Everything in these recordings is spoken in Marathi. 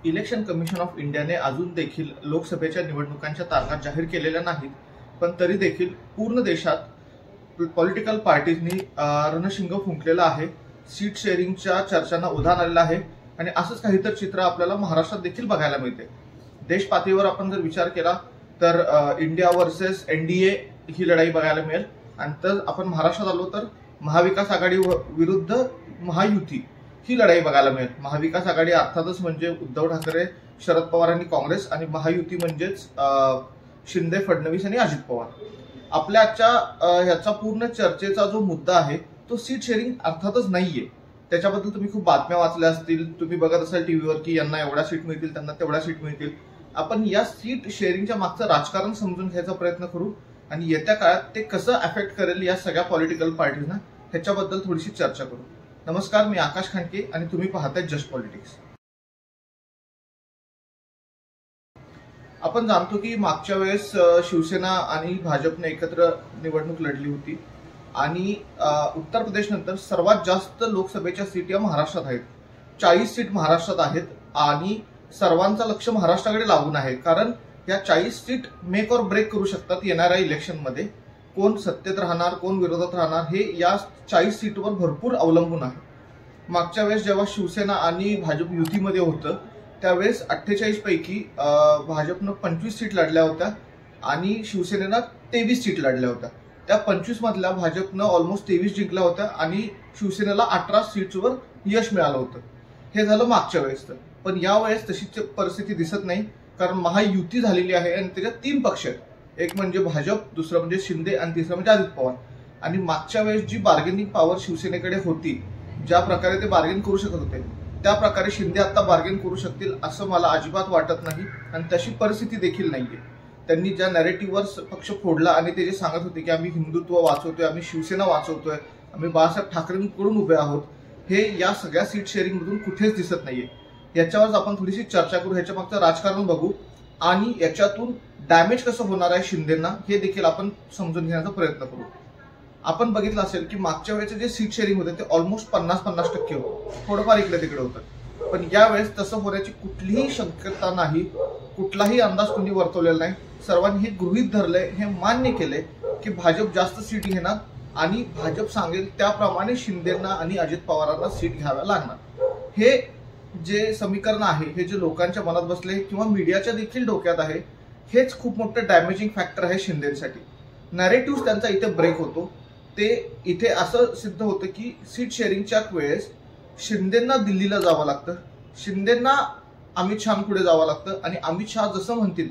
इलेक्शन कमिशन ऑफ इंडियाने अजून देखील लोकसभेच्या निवडणुकांच्या तारखा जाहीर केलेल्या नाहीत, पण तरी देखील पूर्ण देशात पॉलिटिकल पार्टीजनी रणशिंग फुंकलेलं आहे. सीट शेअरिंगच्या चर्चांना उधाण आलेलं आहे आणि असंच काहीतरी चित्र आपल्याला महाराष्ट्रात देखील बघायला मिळते. देश पातळीवर आपण जर विचार केला तर इंडिया वर्सेस एनडीए ही लढाई बघायला मिळेल. आणि तर आपण महाराष्ट्रात आलो तर महाविकास आघाडी विरुद्ध महायुती ही लढाई बघायला मिळेल. महाविकास आघाडी अर्थातच म्हणजे उद्धव ठाकरे, शरद पवार आणि काँग्रेस, आणि महायुती म्हणजेच शिंदे, फडणवीस आणि अजित पवार. आपल्या आजच्या ह्याचा पूर्ण चर्चेचा जो मुद्दा आहे तो सीट शेअरिंग अर्थातच नाहीये. त्याच्याबद्दल तुम्ही खूप बातम्या वाचल्या असतील, तुम्ही बघत असाल टीव्हीवर की यांना एवढ्या सीट मिळतील, त्यांना तेवढ्या सीट मिळतील. आपण या सीट शेअरिंगच्या मागचं राजकारण समजून घ्यायचा प्रयत्न करू आणि येत्या काळात ते कसं अफेक्ट करेल या सगळ्या पॉलिटिकल पार्टीजना ह्याच्याबद्दल थोडीशी चर्चा करू. नमस्कार, मी आकाश खांडके आणि तुम्ही पाहताय जस्ट पॉलिटिक्स. आपण जाणतो की मागच्या वेळेस शिवसेना आणि भाजपने एकत्र निवडणूक लढली होती आणि उत्तर प्रदेश नंतर सर्वात जास्त लोकसभेच्या सीट या महाराष्ट्रात आहेत. 40 सीट महाराष्ट्रात आहेत आणि सर्वांचं लक्ष महाराष्ट्राकडे लागून आहे, कारण या 40 सीट मेक और ब्रेक करू शकतात येणाऱ्या इलेक्शनमध्ये. कोण सत्तेत राहणार, कोण विरोधात राहणार हे या 40 सीटवर भरपूर अवलंबून आहे. मागच्या वेळेस जेव्हा शिवसेना आणि भाजप युतीमध्ये होतं त्यावेळेस 48 पैकी भाजपनं 25 सीट लढल्या होत्या आणि शिवसेनेनं 23 सीट लढल्या होत्या. त्या 25 मधल्या भाजपनं ऑलमोस्ट 23 जिंकल्या होत्या आणि शिवसेनेला 18 सीट्सवर यश मिळालं होतं. हे झालं मागच्या वेळेस. पण यावेळेस तशी परिस्थिती दिसत नाही, कारण महायुती झालेली आहे आणि त्याच्यात 3 पक्ष आहेत. एक म्हणजे भाजप, दुसरं म्हणजे शिंदे आणि तिसरं म्हणजे अजित पवार. आणि मागच्या वेळेस जी बार्गेनिंग पॉवर शिवसेनेकडे होती, ज्या प्रकारे ते बार्गेन करू शकत होते त्या प्रकारे शिंदे आता बार्गेन करू शकतील असं मला अजिबात वाटत नाही आणि तशी परिस्थिती देखील नाहीये. त्यांनी ज्या नॅरेटिव्हवर पक्ष फोडला आणि ते जे सांगत होते की आम्ही हिंदुत्व वाचवतोय, आम्ही शिवसेना वाचवतोय, आम्ही बाळासाहेब ठाकरेंकडून उभे आहोत, हे या सगळ्या सीट शेअरिंग मधून कुठेच दिसत नाहीये. याच्यावर आपण थोडीशी चर्चा करू, ह्याच्या मागचं राजकारण बघू आणि याच्यातून डॅमेज कसं होणार आहे शिंदेना हे देखील आपण समजून घेण्याचा प्रयत्न करू. आपण बघितलं असेल की मागच्या वेळेचे जे सीट शेअरिंग होते ते ऑलमोस्ट 50-50% होतं, थोडंफार इकडे तिकडे होतं. पण यावेळेस तसं होण्याची कुठलीही शक्यता नाही, कुठलाही अंदाज कोणी वर्तवलेला नाही. सर्वांनी हे गृहीत धरलंय, हे मान्य केलंय की भाजप जास्त सीट घेणार आणि भाजप सांगेल त्याप्रमाणे शिंदेना आणि अजित पवारांना सीट घ्याव्या लागणार. हे जे समीकरण आहे, हे जे लोकांच्या मनात बसले किंवा मीडियाच्या देखील डोक्यात आहे, हेच खूप मोठं डॅमेजिंग फॅक्टर आहे शिंदेसाठी. नॅरेटिव्ह त्यांचा इथे ब्रेक होतो. ते इथे असं सिद्ध होतं की सीट शेअरिंगच्या वेळेस शिंदेना दिल्लीला जावं लागतं, शिंदेना अमित शहा पुढे जावं लागतं आणि अमित शहा जसं म्हणतील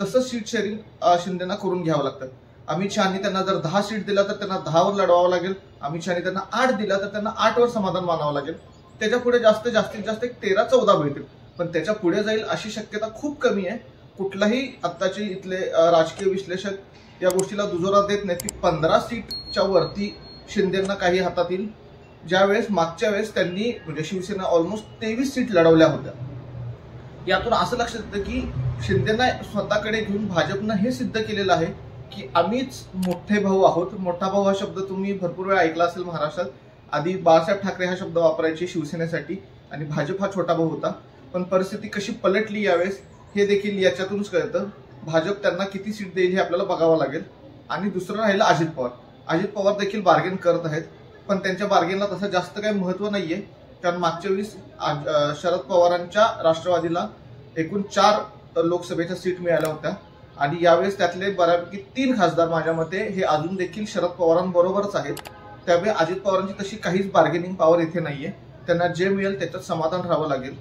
तसं सीट शेअरिंग शिंदेना करून घ्यावं लागतं. अमित शहानी त्यांना जर 10 सीट दिला तर त्यांना 10वर लढवावं लागेल, अमित शहानी त्यांना 8 दिला तर त्यांना 8वर समाधान मानावं लागेल. त्याच्या पुढे जास्तीत जास्त 13-14 मिळतील, पण त्याच्या पुढे जाईल अशी शक्यता खूप कमी आहे. कुठलाही आत्ताचे इथले राजकीय विश्लेषक या गोष्टीला दुजोरा देत नाही की 15 सीटच्या वरती शिंदेना काही हातात येईल, ज्यावेळेस मागच्या वेळेस त्यांनी म्हणजे शिवसेना ऑलमोस्ट 23 सीट लढवल्या होत्या. यातून असं लक्षात येतं की शिंदेना स्वतःकडे घेऊन भाजपनं हे सिद्ध केलेलं आहे की आम्हीच मोठे भाऊ आहोत. मोठा भाऊ हा शब्द तुम्ही भरपूर वेळा ऐकला असेल महाराष्ट्रात. आधी बाळासाहेब ठाकरे हा शब्द वापरायचे शिवसेनेसाठी आणि भाजप हा छोटा भाऊ होता. पण परिस्थिती कशी पलटली यावेळेस हे देखील याच्यातूनच कळतं. भाजप त्यांना किती सीट देईल हे आपल्याला बघावं लागेल. आणि दुसरं राहिलं अजित पवार. अजित पवार देखील बार्गेन करत आहेत, पण त्यांच्या बार्गेनला तसं जास्त काही महत्व नाहीये, कारण मागच्या वेळेस शरद पवारांच्या राष्ट्रवादीला एकूण 4 लोकसभेच्या सीट मिळाल्या होत्या आणि यावेळेस त्यातले बऱ्यापैकी 3 खासदार माझ्या मते हे अजून देखील शरद पवारांबरोबरच आहेत. त्यामुळे अजित पवारांची तशी काहीच बार्गेनिंग पॉवर इथे नाहीये. त्यांना जे मिळेल त्याच्यात समाधान राहावं लागेल.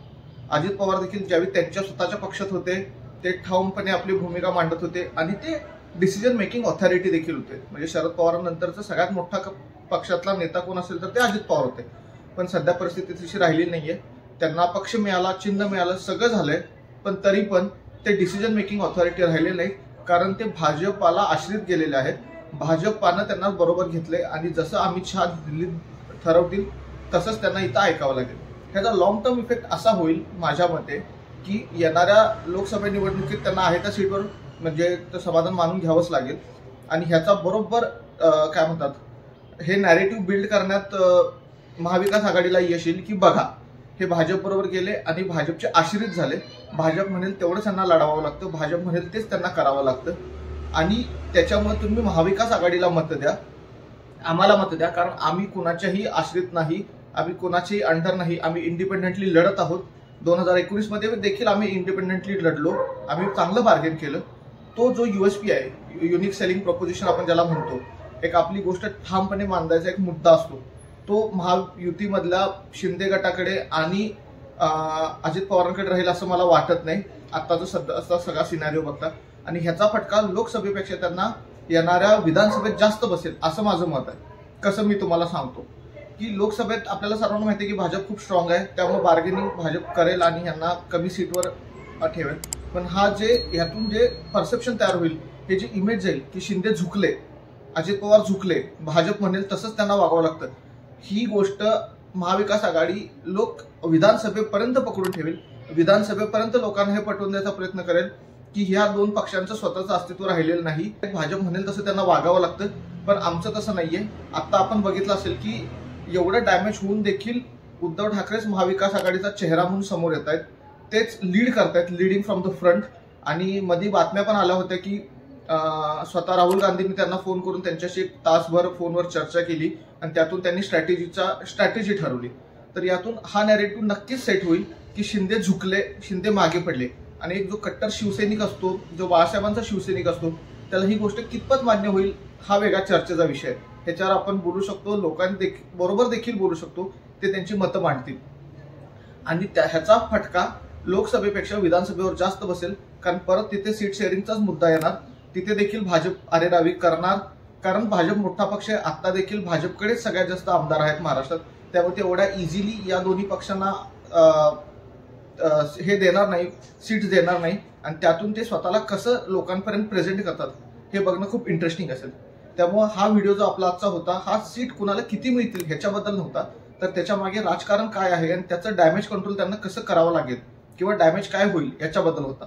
अजित पवार देखील ज्यावेळी त्यांच्या स्वतःच्या पक्षात होते ते ठामपणे आपली भूमिका मांडत होते आणि ते डिसिजन मेकिंग ऑथॉरिटी देखील होते. म्हणजे शरद पवारांनंतरचा सगळ्यात मोठा पक्षातला नेता कोण असेल तर ते अजित पवार होते. पण सध्या परिस्थिती तशी राहिली नाहीये. त्यांना पक्ष मिळाला, चिन्ह मिळालं, सगळं झालंय, पण तरी पण ते डिसिजन मेकिंग ऑथॉरिटी राहिले नाही, कारण ते भाजपाला आश्रित गेलेले आहेत. भाजपानं त्यांना बरोबर घेतले आणि जसं अमित शहा दिल्लीत ठरवतील तसंच त्यांना इथं ऐकावं लागेल. ह्याचा लॉंग टर्म इफेक्ट असा होईल माझ्या मते की येणाऱ्या लोकसभा निवडणुकीत त्यांना आहे त्या सीटवर म्हणजे समाधान मानून घ्यावंच लागेल. आणि ह्याचा बरोबर काय म्हणतात हे नॅरेटिव्ह बिल्ड करण्यात महाविकास आघाडीला यश येईल की बघा हे भाजप बरोबर गेले आणि भाजपचे आश्रित झाले. भाजप म्हणेल तेवढंच त्यांना लढावं लागतं, भाजप म्हणेल तेच त्यांना करावं लागतं. आणि त्याच्यामुळे तुम्ही महाविकास आघाडीला मत द्या, आम्हाला मत द्या, कारण आम्ही कुणाच्याही आश्रित नाही, आम्ही कुणाच्याही अंडर नाही, आम्ही इंडिपेंडेंटली लढत आहोत. 2019 मध्ये देखील आम्ही इंडिपेंडेंटली लढलो, आम्ही चांगलं बार्गेन केलं. तो जो USP आहे, युनिक सेलिंग प्रपोजिशन आपण ज्याला म्हणतो, एक आपली गोष्ट ठामपणे मांडायचा एक मुद्दा असतो, तो महायुतीमधल्या शिंदे गटाकडे आणि अजित पवारांकडे राहील असं मला वाटत नाही आत्ताचा सगळा सिनारिओ बघता. आणि ह्याचा फटका लोकसभेपेक्षा त्यांना येणाऱ्या विधानसभेत जास्त बसेल असं माझं मत आहे. कसं मी तुम्हाला सांगतो की लोकसभेत आपल्याला सर्वांना माहिती आहे की भाजप खूप स्ट्रॉंग आहे, त्यामुळे बार्गेनिंग भाजप करेल आणि यांना कमी सीटवर ठेवेल. पण हा जे ह्यातून जे परसेप्शन तयार होईल, हे जे इमेज जाईल की शिंदे झुकले, अजित पवार झुकले, भाजप म्हणेल तसंच त्यांना वागावं लागतं, ही गोष्ट महाविकास आघाडी लोक विधानसभेपर्यंत पकडून ठेवेल. विधानसभेपर्यंत लोकांना हे पटवून द्यायचा प्रयत्न करेल की ह्या दोन पक्षांचं स्वतःचं अस्तित्व राहिलेलं नाही, भाजप म्हणेल तसं त्यांना वागावं लागतं. पण आमचं तसं नाहीये. आता आपण बघितलं असेल की एवढं डॅमेज होऊन देखील उद्धव ठाकरेच महाविकास आघाडीचा चेहरा म्हणून समोर येत आहेत, तेच लीड करतायत, लिडिंग फ्रॉम द फ्रंट. आणि मध्ये बातम्या पण आल्या होत्या की स्वतः राहुल गांधींनी त्यांना फोन करून त्यांच्याशी एक तासभर फोनवर चर्चा केली आणि त्यातून त्यांनी स्ट्रॅटेजी ठरवली. तर यातून हा नॅरेटिव्ह नक्कीच सेट होईल की शिंदे झुकले, शिंदे मागे पडले. आणि एक जो कट्टर शिवसैनिक असतो, जो बाळासाहेबांचा शिवसैनिक असतो, त्याला ही गोष्ट कितपत मान्य होईल हा वेगळा चर्चेचा विषय आहे. ह्याच्यावर आपण बोलू शकतो, लोकांबरोबर देखील बोलू शकतो, ते त्यांची मतं मांडतील. आणि ह्याचा फटका लोकसभेपेक्षा विधानसभेवर जास्त बसेल, कारण परत तिथे सीट शेअरिंगचाच मुद्दा येणार. तिथे देखील भाजप अरेरावी करणार, कारण भाजप मोठा पक्ष आहे. आता देखील भाजपकडेच सगळ्यात जास्त आमदार आहेत महाराष्ट्रात, त्यामुळे ते एवढ्या इझिली या दोन्ही पक्षांना हे देणार नाही, सीट्स देणार नाही. आणि त्यातून ते स्वतःला कसं लोकांपर्यंत प्रेझेंट करतात हे बघणं खूप इंटरेस्टिंग असेल. त्यामुळे हा व्हिडिओ जो आपला आजचा होता, हा सीट कुणाला किती मिळतील ह्याच्याबद्दल नव्हता, तर त्याच्या मागे राजकारण काय आहे आणि त्याचं डॅमेज कंट्रोल त्यांना कसं करावं लागेल किंवा डॅमेज काय होईल याच्याबद्दल होता.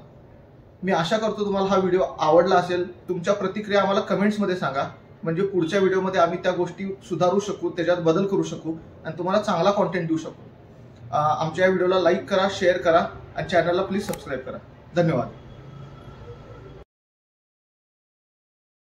मी आशा करतो तुम्हाला हा व्हिडिओ आवडला असेल. तुमच्या प्रतिक्रिया आम्हाला कमेंट्समध्ये सांगा, म्हणजे पुढच्या व्हिडिओमध्ये आम्ही त्या गोष्टी सुधारू शकू, त्याच्यात बदल करू शकू आणि तुम्हाला चांगला कॉन्टेंट देऊ शकू. आमच्या या व्हिडिओला लाईक करा, शेअर करा आणि चॅनलला प्लीज सबस्क्राईब करा. धन्यवाद.